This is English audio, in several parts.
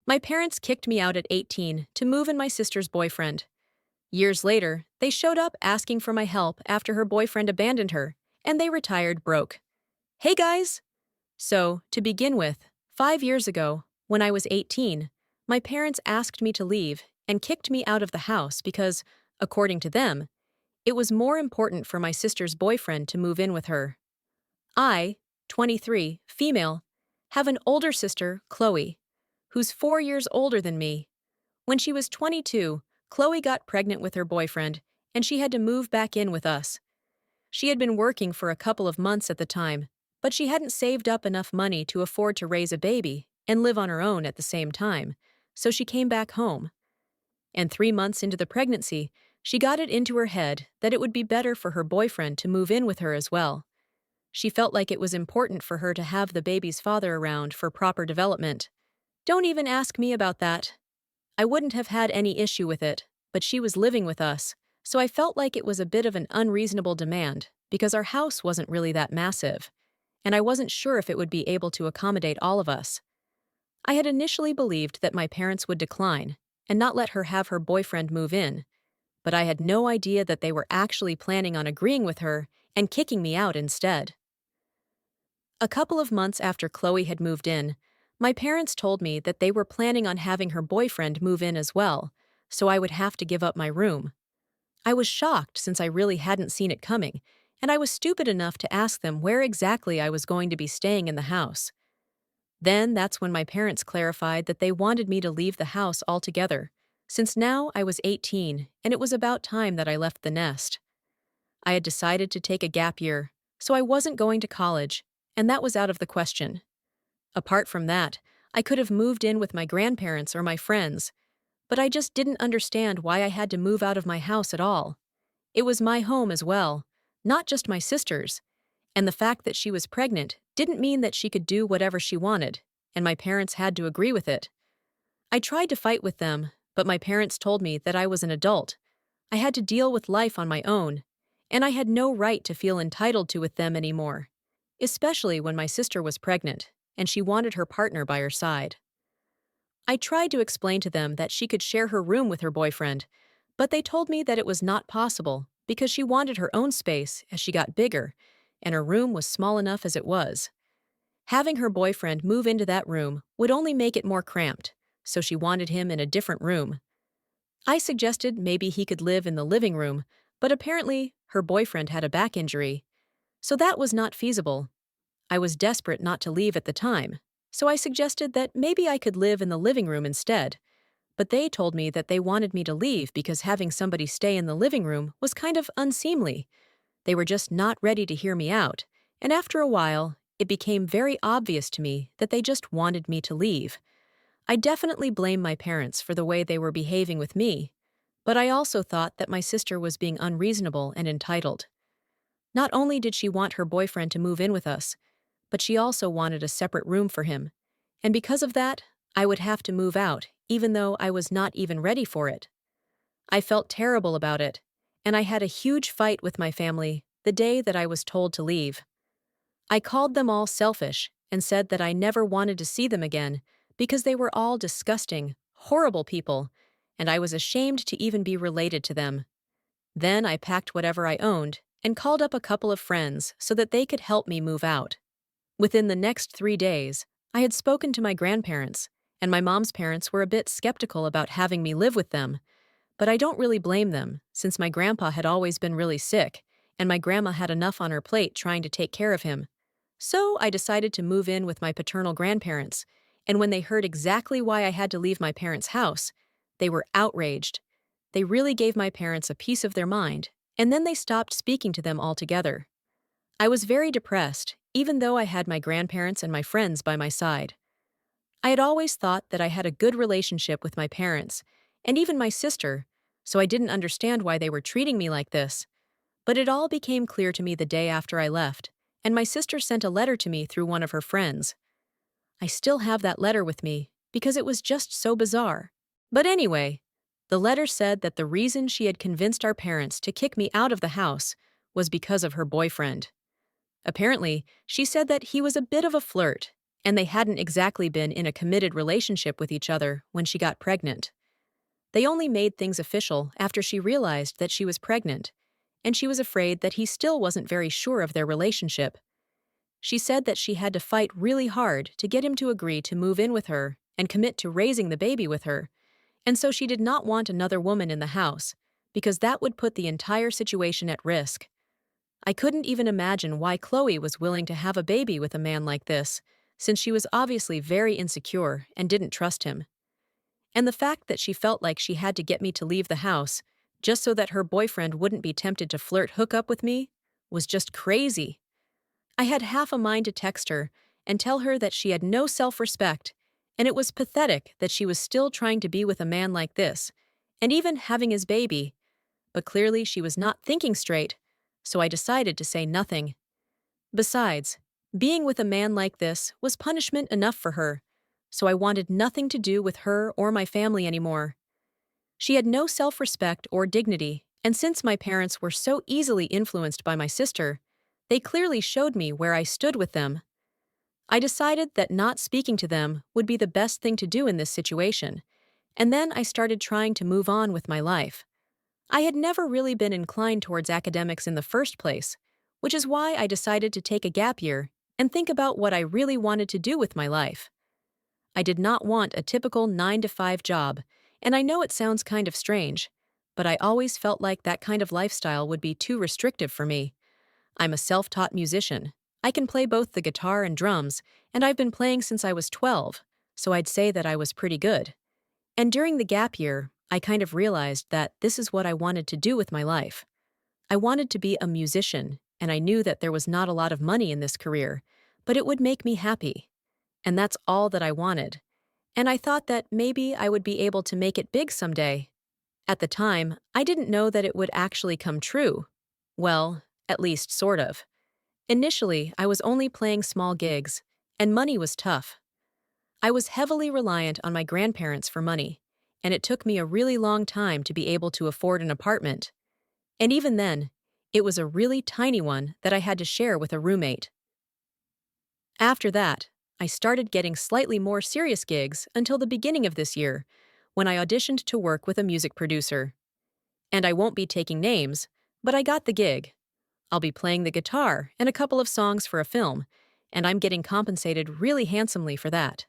My parents kicked me out at 18 to move in my sister's boyfriend. Years later, they showed up asking for my help after her boyfriend abandoned her, and they retired broke. Hey guys! So, to begin with, 5 years ago, when I was 18, my parents asked me to leave and kicked me out of the house because, according to them, it was more important for my sister's boyfriend to move in with her. I, 23, female, have an older sister, Chloe, who's 4 years older than me. When she was 22, Chloe got pregnant with her boyfriend, and she had to move back in with us. She had been working for a couple of months at the time, but she hadn't saved up enough money to afford to raise a baby and live on her own at the same time, so she came back home. And 3 months into the pregnancy, she got it into her head that it would be better for her boyfriend to move in with her as well. She felt like it was important for her to have the baby's father around for proper development. Don't even ask me about that. I wouldn't have had any issue with it, but she was living with us, so I felt like it was a bit of an unreasonable demand because our house wasn't really that massive, and I wasn't sure if it would be able to accommodate all of us. I had initially believed that my parents would decline and not let her have her boyfriend move in, but I had no idea that they were actually planning on agreeing with her and kicking me out instead. A couple of months after Chloe had moved in, my parents told me that they were planning on having her boyfriend move in as well, so I would have to give up my room. I was shocked since I really hadn't seen it coming, and I was stupid enough to ask them where exactly I was going to be staying in the house. Then that's when my parents clarified that they wanted me to leave the house altogether, since now I was 18 and it was about time that I left the nest. I had decided to take a gap year, so I wasn't going to college, and that was out of the question. Apart from that, I could have moved in with my grandparents or my friends, but I just didn't understand why I had to move out of my house at all. It was my home as well, not just my sister's, and the fact that she was pregnant didn't mean that she could do whatever she wanted, and my parents had to agree with it. I tried to fight with them, but my parents told me that I was an adult. I had to deal with life on my own, and I had no right to feel entitled to with them anymore, especially when my sister was pregnant and she wanted her partner by her side. I tried to explain to them that she could share her room with her boyfriend, but they told me that it was not possible because she wanted her own space as she got bigger, and her room was small enough as it was. Having her boyfriend move into that room would only make it more cramped, so she wanted him in a different room. I suggested maybe he could live in the living room, but apparently her boyfriend had a back injury, so that was not feasible. I was desperate not to leave at the time, so I suggested that maybe I could live in the living room instead. But they told me that they wanted me to leave because having somebody stay in the living room was kind of unseemly. They were just not ready to hear me out, and after a while, it became very obvious to me that they just wanted me to leave. I definitely blame my parents for the way they were behaving with me, but I also thought that my sister was being unreasonable and entitled. Not only did she want her boyfriend to move in with us, but she also wanted a separate room for him, and because of that, I would have to move out, even though I was not even ready for it. I felt terrible about it, and I had a huge fight with my family the day that I was told to leave. I called them all selfish and said that I never wanted to see them again because they were all disgusting, horrible people, and I was ashamed to even be related to them. Then I packed whatever I owned and called up a couple of friends so that they could help me move out. Within the next 3 days, I had spoken to my grandparents, and my mom's parents were a bit skeptical about having me live with them, but I don't really blame them, since my grandpa had always been really sick, and my grandma had enough on her plate trying to take care of him. So I decided to move in with my paternal grandparents, and when they heard exactly why I had to leave my parents' house, they were outraged. They really gave my parents a piece of their mind, and then they stopped speaking to them altogether. I was very depressed, even though I had my grandparents and my friends by my side. I had always thought that I had a good relationship with my parents, and even my sister, so I didn't understand why they were treating me like this. But it all became clear to me the day after I left, and my sister sent a letter to me through one of her friends. I still have that letter with me, because it was just so bizarre. But anyway, the letter said that the reason she had convinced our parents to kick me out of the house was because of her boyfriend. Apparently, she said that he was a bit of a flirt, and they hadn't exactly been in a committed relationship with each other when she got pregnant. They only made things official after she realized that she was pregnant, and she was afraid that he still wasn't very sure of their relationship. She said that she had to fight really hard to get him to agree to move in with her and commit to raising the baby with her, and so she did not want another woman in the house, because that would put the entire situation at risk. I couldn't even imagine why Chloe was willing to have a baby with a man like this, since she was obviously very insecure and didn't trust him. And the fact that she felt like she had to get me to leave the house, just so that her boyfriend wouldn't be tempted to hook up with me, was just crazy. I had half a mind to text her and tell her that she had no self-respect, and it was pathetic that she was still trying to be with a man like this, and even having his baby, but clearly she was not thinking straight, so I decided to say nothing. Besides, being with a man like this was punishment enough for her, so I wanted nothing to do with her or my family anymore. She had no self-respect or dignity, and since my parents were so easily influenced by my sister, they clearly showed me where I stood with them. I decided that not speaking to them would be the best thing to do in this situation, and then I started trying to move on with my life. I had never really been inclined towards academics in the first place, which is why I decided to take a gap year and think about what I really wanted to do with my life. I did not want a typical 9-to-5 job, and I know it sounds kind of strange, but I always felt like that kind of lifestyle would be too restrictive for me. I'm a self-taught musician. I can play both the guitar and drums, and I've been playing since I was 12, so I'd say that I was pretty good. And during the gap year, I kind of realized that this is what I wanted to do with my life. I wanted to be a musician, and I knew that there was not a lot of money in this career, but it would make me happy. And that's all that I wanted. And I thought that maybe I would be able to make it big someday. At the time, I didn't know that it would actually come true. Well, at least sort of. Initially, I was only playing small gigs, and money was tough. I was heavily reliant on my grandparents for money, and it took me a really long time to be able to afford an apartment. And even then, it was a really tiny one that I had to share with a roommate. After that, I started getting slightly more serious gigs until the beginning of this year, when I auditioned to work with a music producer. And I won't be taking names, but I got the gig. I'll be playing the guitar and a couple of songs for a film, and I'm getting compensated really handsomely for that.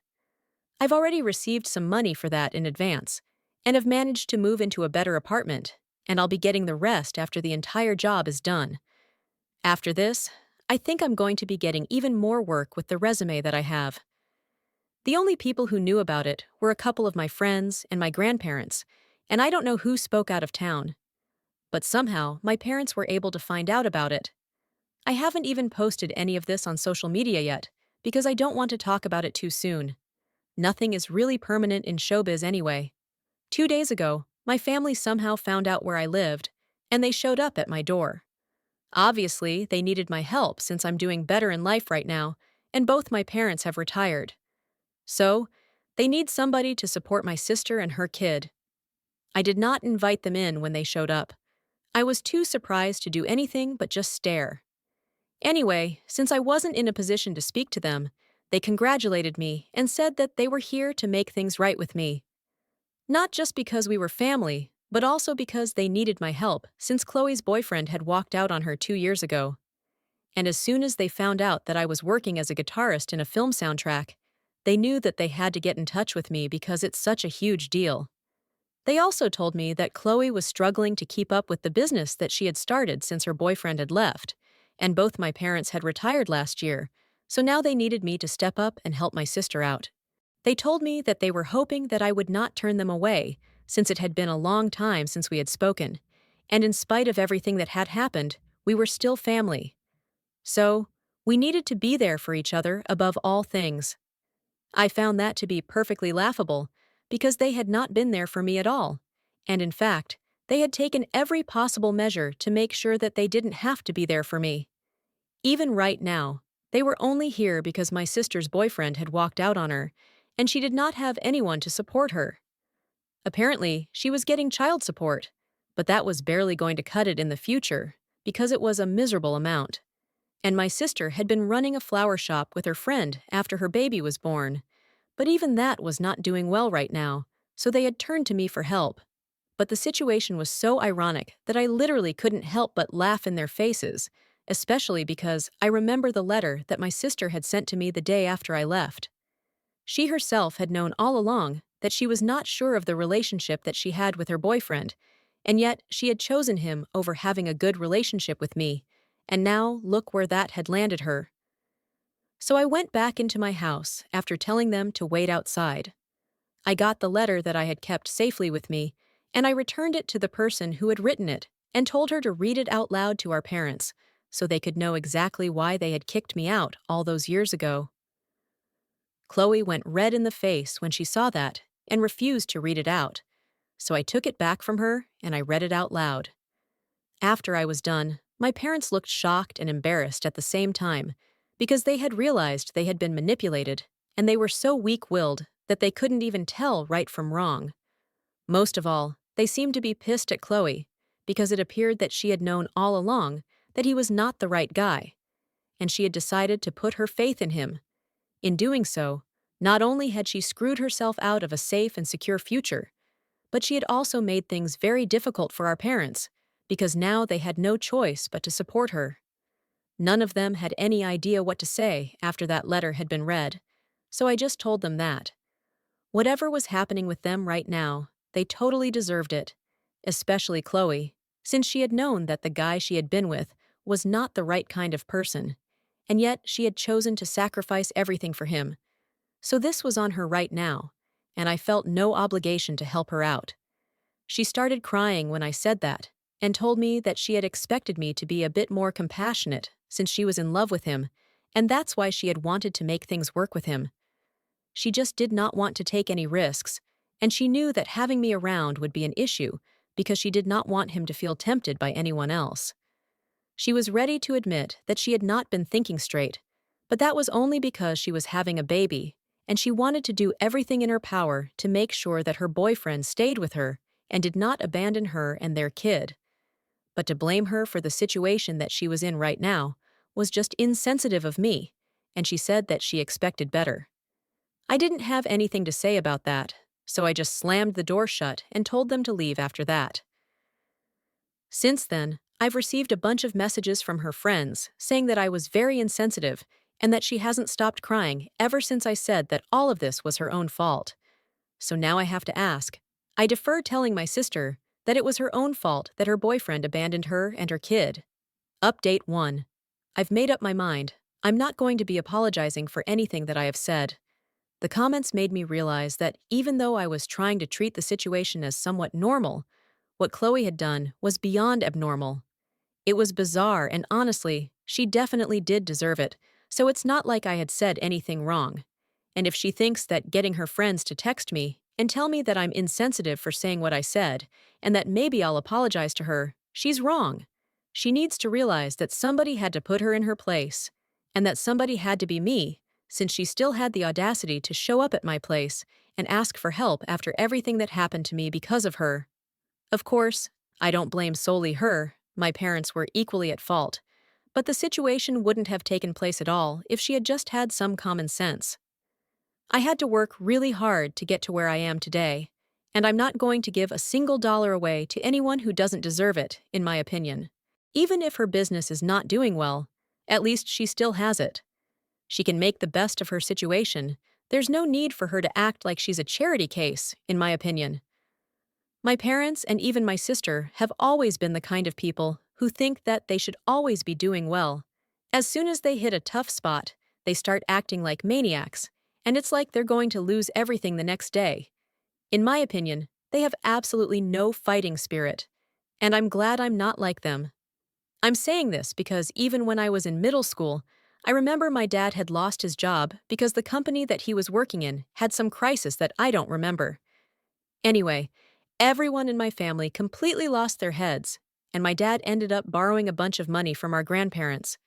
I've already received some money for that in advance, and have managed to move into a better apartment, and I'll be getting the rest after the entire job is done. After this, I think I'm going to be getting even more work with the resume that I have. The only people who knew about it were a couple of my friends and my grandparents, and I don't know who spoke out of town. But somehow, my parents were able to find out about it. I haven't even posted any of this on social media yet, because I don't want to talk about it too soon. Nothing is really permanent in showbiz anyway. 2 days ago, my family somehow found out where I lived, and they showed up at my door. Obviously, they needed my help since I'm doing better in life right now, and both my parents have retired. So, they need somebody to support my sister and her kid. I did not invite them in when they showed up. I was too surprised to do anything but just stare. Anyway, since I wasn't in a position to speak to them, they congratulated me and said that they were here to make things right with me. Not just because we were family, but also because they needed my help since Chloe's boyfriend had walked out on her 2 years ago. And as soon as they found out that I was working as a guitarist in a film soundtrack, they knew that they had to get in touch with me because it's such a huge deal. They also told me that Chloe was struggling to keep up with the business that she had started since her boyfriend had left, and both my parents had retired last year, so now they needed me to step up and help my sister out. They told me that they were hoping that I would not turn them away, since it had been a long time since we had spoken, and in spite of everything that had happened, we were still family. So, we needed to be there for each other above all things. I found that to be perfectly laughable, because they had not been there for me at all, and in fact, they had taken every possible measure to make sure that they didn't have to be there for me. Even right now, they were only here because my sister's boyfriend had walked out on her, and she did not have anyone to support her. Apparently, she was getting child support, but that was barely going to cut it in the future, because it was a miserable amount. And my sister had been running a flower shop with her friend after her baby was born. But even that was not doing well right now, so they had turned to me for help. But the situation was so ironic that I literally couldn't help but laugh in their faces, especially because I remember the letter that my sister had sent to me the day after I left. She herself had known all along that she was not sure of the relationship that she had with her boyfriend, and yet she had chosen him over having a good relationship with me, and now look where that had landed her. So I went back into my house after telling them to wait outside. I got the letter that I had kept safely with me, and I returned it to the person who had written it and told her to read it out loud to our parents so they could know exactly why they had kicked me out all those years ago. Chloe went red in the face when she saw that and refused to read it out, so I took it back from her and I read it out loud. After I was done, my parents looked shocked and embarrassed at the same time because they had realized they had been manipulated and they were so weak-willed that they couldn't even tell right from wrong. Most of all, they seemed to be pissed at Chloe because it appeared that she had known all along that he was not the right guy, and she had decided to put her faith in him. In doing so, not only had she screwed herself out of a safe and secure future, but she had also made things very difficult for our parents because now they had no choice but to support her. None of them had any idea what to say after that letter had been read, so I just told them that. Whatever was happening with them right now, they totally deserved it, especially Chloe, since she had known that the guy she had been with was not the right kind of person, and yet she had chosen to sacrifice everything for him. So this was on her right now, and I felt no obligation to help her out. She started crying when I said that, and told me that she had expected me to be a bit more compassionate since she was in love with him, and that's why she had wanted to make things work with him. She just did not want to take any risks, and she knew that having me around would be an issue because she did not want him to feel tempted by anyone else. She was ready to admit that she had not been thinking straight, but that was only because she was having a baby, and she wanted to do everything in her power to make sure that her boyfriend stayed with her and did not abandon her and their kid. But to blame her for the situation that she was in right now was just insensitive of me, and she said that she expected better. I didn't have anything to say about that, so I just slammed the door shut and told them to leave after that. Since then, I've received a bunch of messages from her friends saying that I was very insensitive and that she hasn't stopped crying ever since I said that all of this was her own fault. So now I have to ask. I deferred telling my sister that it was her own fault that her boyfriend abandoned her and her kid. Update 1. I've made up my mind. I'm not going to be apologizing for anything that I have said. The comments made me realize that even though I was trying to treat the situation as somewhat normal, what Chloe had done was beyond abnormal. It was bizarre, and honestly, she definitely did deserve it, so it's not like I had said anything wrong. And if she thinks that getting her friends to text me and tell me that I'm insensitive for saying what I said, and that maybe I'll apologize to her, she's wrong. She needs to realize that somebody had to put her in her place, and that somebody had to be me, since she still had the audacity to show up at my place and ask for help after everything that happened to me because of her. Of course, I don't blame solely her. My parents were equally at fault, but the situation wouldn't have taken place at all if she had just had some common sense. I had to work really hard to get to where I am today, and I'm not going to give a single dollar away to anyone who doesn't deserve it, in my opinion. Even if her business is not doing well, at least she still has it. She can make the best of her situation. There's no need for her to act like she's a charity case, in my opinion. My parents and even my sister have always been the kind of people who think that they should always be doing well. As soon as they hit a tough spot, they start acting like maniacs, and it's like they're going to lose everything the next day. In my opinion, they have absolutely no fighting spirit, and I'm glad I'm not like them. I'm saying this because even when I was in middle school, I remember my dad had lost his job because the company that he was working in had some crisis that I don't remember. Anyway, everyone in my family completely lost their heads, and my dad ended up borrowing a bunch of money from our grandparents.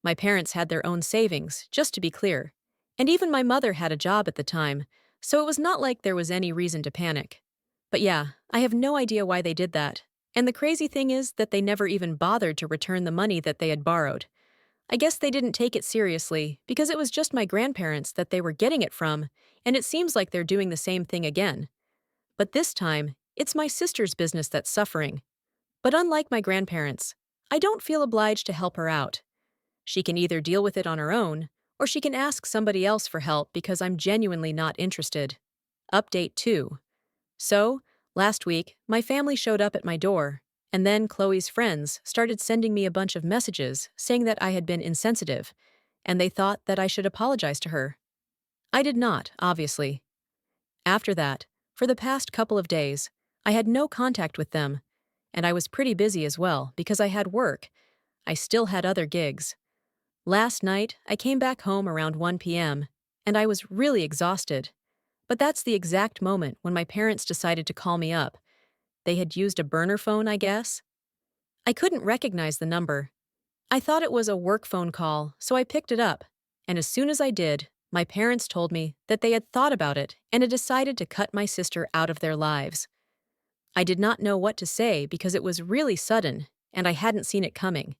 My parents had their own savings, just to be clear, and even my mother had a job at the time, so it was not like there was any reason to panic. But yeah, I have no idea why they did that, and the crazy thing is that they never even bothered to return the money that they had borrowed. I guess they didn't take it seriously because it was just my grandparents that they were getting it from, and it seems like they're doing the same thing again. But this time, it's my sister's business that's suffering. But unlike my grandparents, I don't feel obliged to help her out. She can either deal with it on her own, or she can ask somebody else for help because I'm genuinely not interested. Update 2. So, last week, my family showed up at my door, and then Chloe's friends started sending me a bunch of messages saying that I had been insensitive, and they thought that I should apologize to her. I did not, obviously. After that, for the past couple of days, I had no contact with them, and I was pretty busy as well because I had work. I still had other gigs. Last night, I came back home around 1 p.m., and I was really exhausted. But that's the exact moment when my parents decided to call me up. They had used a burner phone, I guess. I couldn't recognize the number. I thought it was a work phone call, so I picked it up. And as soon as I did, my parents told me that they had thought about it and had decided to cut my sister out of their lives. I did not know what to say because it was really sudden, and I hadn't seen it coming.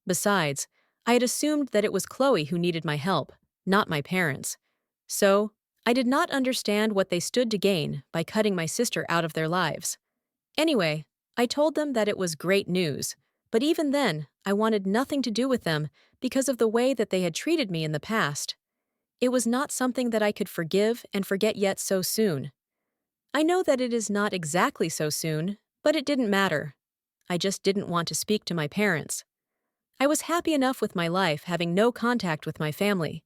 Besides, I had assumed that it was Chloe who needed my help, not my parents. So, I did not understand what they stood to gain by cutting my sister out of their lives. Anyway, I told them that it was great news, but even then, I wanted nothing to do with them because of the way that they had treated me in the past. It was not something that I could forgive and forget yet so soon. I know that it is not exactly so soon, but it didn't matter. I just didn't want to speak to my parents. I was happy enough with my life having no contact with my family,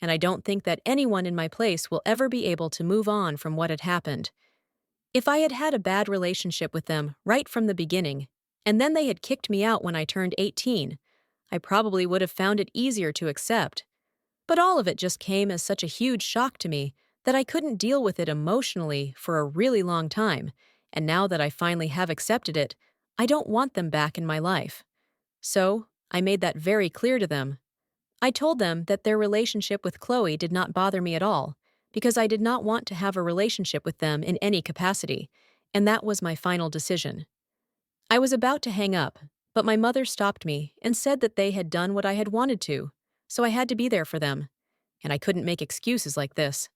and I don't think that anyone in my place will ever be able to move on from what had happened. If I had had a bad relationship with them right from the beginning, and then they had kicked me out when I turned 18, I probably would have found it easier to accept. But all of it just came as such a huge shock to me that I couldn't deal with it emotionally for a really long time, and now that I finally have accepted it, I don't want them back in my life. So, I made that very clear to them. I told them that their relationship with Chloe did not bother me at all, because I did not want to have a relationship with them in any capacity, and that was my final decision. I was about to hang up, but my mother stopped me and said that they had done what I had wanted to, so I had to be there for them, and I couldn't make excuses like this.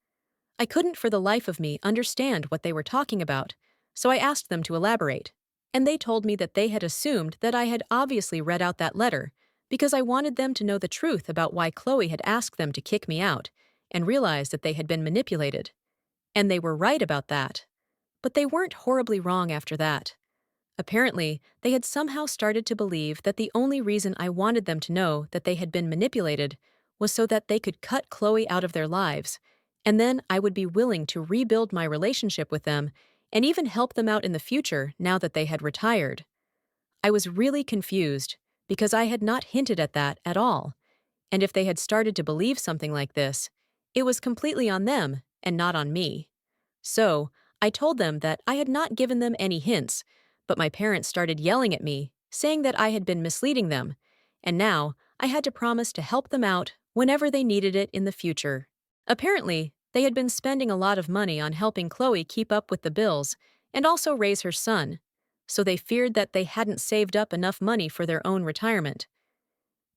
I couldn't for the life of me understand what they were talking about, so I asked them to elaborate, and they told me that they had assumed that I had obviously read out that letter because I wanted them to know the truth about why Chloe had asked them to kick me out and realized that they had been manipulated. And they were right about that. But they weren't horribly wrong after that. Apparently, they had somehow started to believe that the only reason I wanted them to know that they had been manipulated was so that they could cut Chloe out of their lives, and then I would be willing to rebuild my relationship with them and even help them out in the future now that they had retired. I was really confused because I had not hinted at that at all, and if they had started to believe something like this, it was completely on them and not on me. So, I told them that I had not given them any hints, but my parents started yelling at me, saying that I had been misleading them, and now I had to promise to help them out whenever they needed it in the future. Apparently, they had been spending a lot of money on helping Chloe keep up with the bills and also raise her son, so they feared that they hadn't saved up enough money for their own retirement.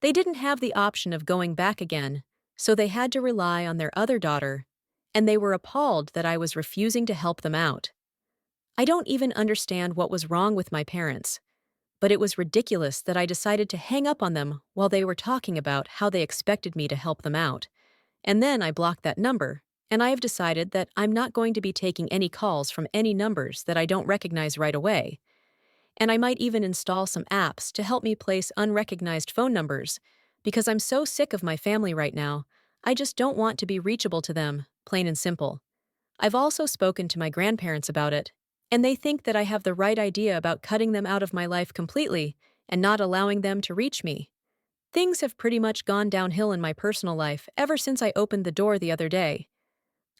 They didn't have the option of going back again, so they had to rely on their other daughter, and they were appalled that I was refusing to help them out. I don't even understand what was wrong with my parents, but it was ridiculous that I decided to hang up on them while they were talking about how they expected me to help them out. And then I blocked that number, and I have decided that I'm not going to be taking any calls from any numbers that I don't recognize right away. And I might even install some apps to help me place unrecognized phone numbers, because I'm so sick of my family right now, I just don't want to be reachable to them, plain and simple. I've also spoken to my grandparents about it, and they think that I have the right idea about cutting them out of my life completely and not allowing them to reach me. Things have pretty much gone downhill in my personal life ever since I opened the door the other day.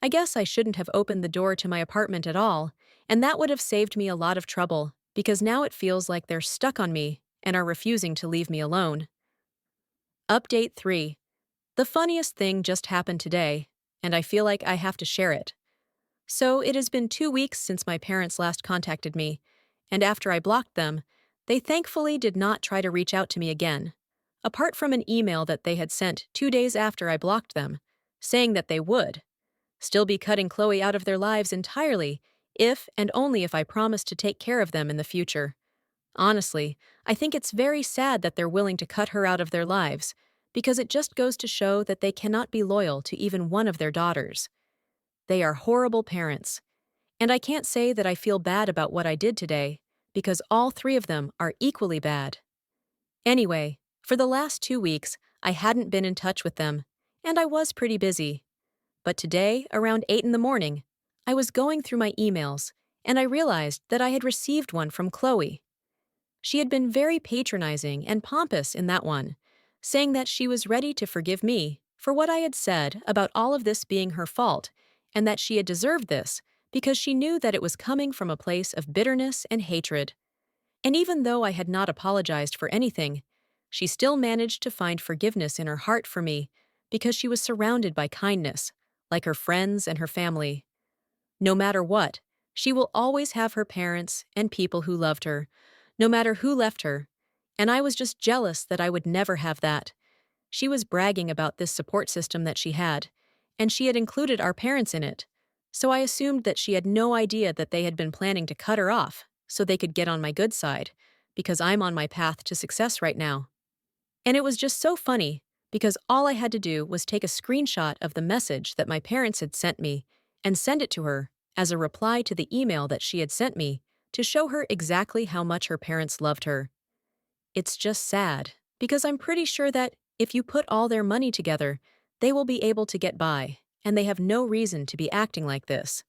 I guess I shouldn't have opened the door to my apartment at all, and that would have saved me a lot of trouble, because now it feels like they're stuck on me and are refusing to leave me alone. Update 3. The funniest thing just happened today, and I feel like I have to share it. So it has been 2 weeks since my parents last contacted me, and after I blocked them, they thankfully did not try to reach out to me again. apart from an email that they had sent 2 days after I blocked them, saying that they would still be cutting Chloe out of their lives entirely if and only if I promised to take care of them in the future. Honestly, I think it's very sad that they're willing to cut her out of their lives, because it just goes to show that they cannot be loyal to even one of their daughters. They are horrible parents. And I can't say that I feel bad about what I did today, because all three of them are equally bad. Anyway, for the last 2 weeks, I hadn't been in touch with them, and I was pretty busy. But today, around 8 in the morning, I was going through my emails, and I realized that I had received one from Chloe. She had been very patronizing and pompous in that one, saying that she was ready to forgive me for what I had said about all of this being her fault, and that she had deserved this because she knew that it was coming from a place of bitterness and hatred. And even though I had not apologized for anything, she still managed to find forgiveness in her heart for me because she was surrounded by kindness, like her friends and her family. No matter what, she will always have her parents and people who loved her, no matter who left her, and I was just jealous that I would never have that. She was bragging about this support system that she had, and she had included our parents in it, so I assumed that she had no idea that they had been planning to cut her off so they could get on my good side, because I'm on my path to success right now. And it was just so funny, because all I had to do was take a screenshot of the message that my parents had sent me and send it to her as a reply to the email that she had sent me to show her exactly how much her parents loved her. It's just sad, because I'm pretty sure that if you put all their money together, they will be able to get by, and they have no reason to be acting like this.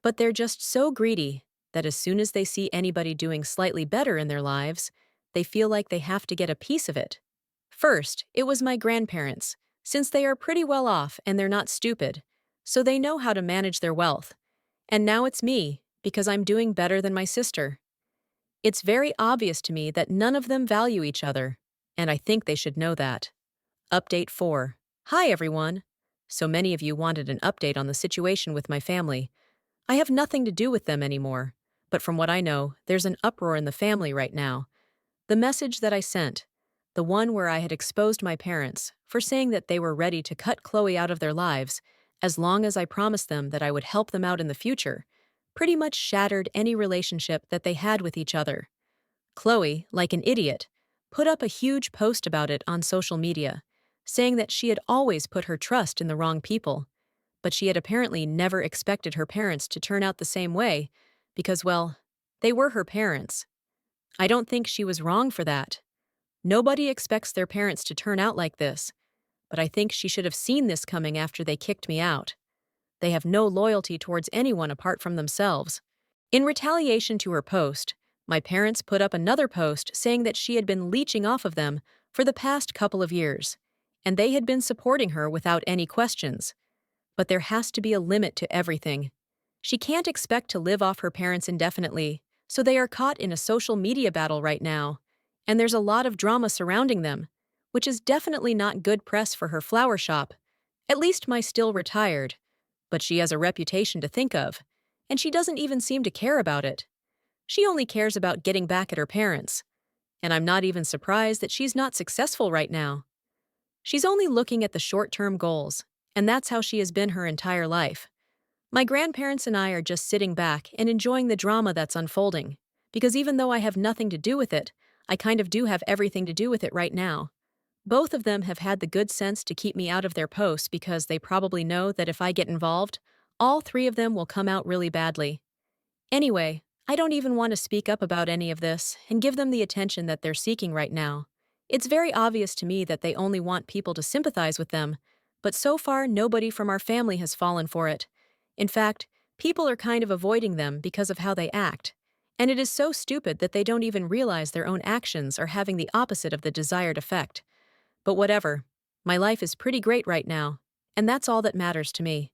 But they're just so greedy that as soon as they see anybody doing slightly better in their lives, they feel like they have to get a piece of it. First, it was my grandparents, since they are pretty well off and they're not stupid, so they know how to manage their wealth. And now it's me, because I'm doing better than my sister. It's very obvious to me that none of them value each other, and I think they should know that. Update 4. Hi everyone. So many of you wanted an update on the situation with my family. I have nothing to do with them anymore, but from what I know, there's an uproar in the family right now. The message that I sent, the one where I had exposed my parents for saying that they were ready to cut Chloe out of their lives as long as I promised them that I would help them out in the future, pretty much shattered any relationship that they had with each other. Chloe, like an idiot, put up a huge post about it on social media, saying that she had always put her trust in the wrong people, but she had apparently never expected her parents to turn out the same way because, well, they were her parents. I don't think she was wrong for that. Nobody expects their parents to turn out like this, but I think she should have seen this coming after they kicked me out. They have no loyalty towards anyone apart from themselves. In retaliation to her post, my parents put up another post saying that she had been leeching off of them for the past couple of years, and they had been supporting her without any questions. But there has to be a limit to everything. She can't expect to live off her parents indefinitely, so they are caught in a social media battle right now, and there's a lot of drama surrounding them, which is definitely not good press for her flower shop. At least my still retired, but she has a reputation to think of, and she doesn't even seem to care about it. She only cares about getting back at her parents, and I'm not even surprised that she's not successful right now. She's only looking at the short-term goals, and that's how she has been her entire life. My grandparents and I are just sitting back and enjoying the drama that's unfolding, because even though I have nothing to do with it, I kind of do have everything to do with it right now. Both of them have had the good sense to keep me out of their posts because they probably know that if I get involved, all three of them will come out really badly. Anyway, I don't even want to speak up about any of this and give them the attention that they're seeking right now. It's very obvious to me that they only want people to sympathize with them, but so far nobody from our family has fallen for it. In fact, people are kind of avoiding them because of how they act. And it is so stupid that they don't even realize their own actions are having the opposite of the desired effect. But whatever, my life is pretty great right now, and that's all that matters to me.